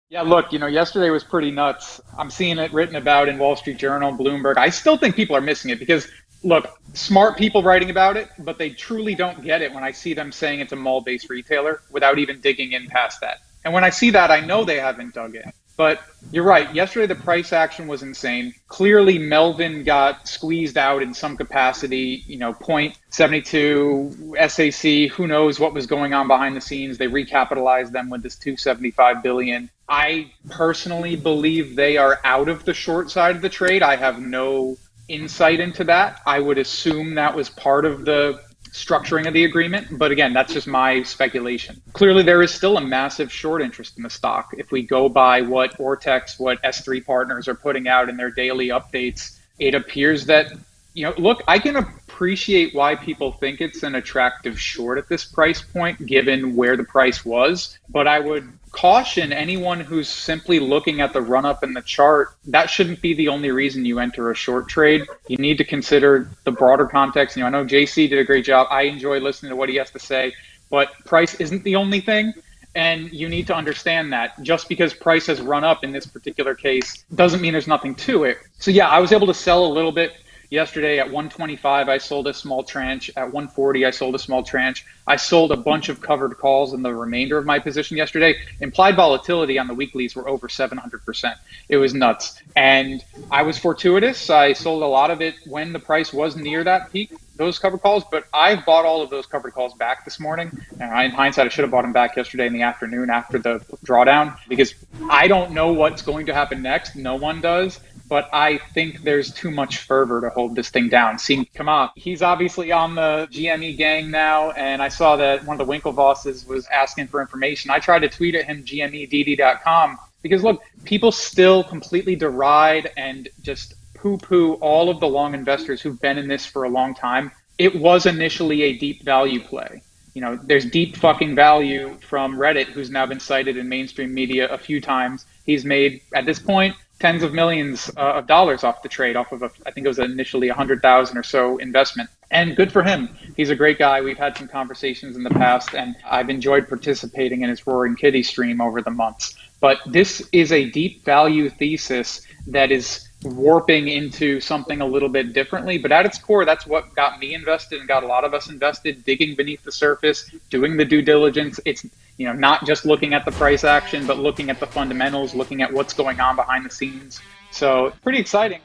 Yeah, look, yesterday was pretty nuts. I'm seeing it written about in Wall Street Journal, Bloomberg. I still think people are missing it because, look, smart people writing about it, but they truly don't get it when I see them saying it's a mall-based retailer without even digging in past that. And when I see that, I know they haven't dug in. But you're right. Yesterday, the price action was insane. Clearly, Melvin got squeezed out in some capacity, point 72 SAC, who knows what was going on behind the scenes. They recapitalized them with this 275 billion. I personally believe they are out of the short side of the trade. I have no insight into that. I would assume that was part of the structuring of the agreement. But again, that's just my speculation. Clearly, there is still a massive short interest in the stock. If we go by what Ortex, what S3 partners are putting out in their daily updates, it appears that, look, I can appreciate why people think it's an attractive short at this price point, given where the price was. But I would caution anyone who's simply looking at the run up in the chart. That shouldn't be the only reason you enter a short trade. You need to consider the broader context. I know JC did a great job. I enjoy listening to what he has to say, but price isn't the only thing. And you need to understand that just because price has run up in this particular case doesn't mean there's nothing to it. So yeah, I was able to sell a little bit. Yesterday at 125, I sold a small tranche. At 140, I sold a small tranche. I sold a bunch of covered calls in the remainder of my position yesterday. Implied volatility on the weeklies were over 700%. It was nuts. And I was fortuitous. I sold a lot of it when the price was near that peak, those covered calls, but I've bought all of those covered calls back this morning. And in hindsight, I should have bought them back yesterday in the afternoon after the drawdown, because I don't know what's going to happen next. No one does. But I think there's too much fervor to hold this thing down. See, come on. He's obviously on the GME gang now, and I saw that one of the Winklevosses was asking for information. I tried to tweet at him, gmedd.com, because look, people still completely deride and just poo-poo all of the long investors who've been in this for a long time. It was initially a deep value play. There's deep fucking value from Reddit, who's now been cited in mainstream media a few times. He's made, at this point, tens of millions of dollars off the trade, off of I think it was initially 100,000 or so investment. And good for him. He's a great guy. We've had some conversations in the past, and I've enjoyed participating in his Roaring Kitty stream over the months. But this is a deep value thesis that is warping into something a little bit differently. But at its core, that's what got me invested and got a lot of us invested, digging beneath the surface, doing the due diligence. It's not just looking at the price action, but looking at the fundamentals, looking at what's going on behind the scenes. So pretty exciting.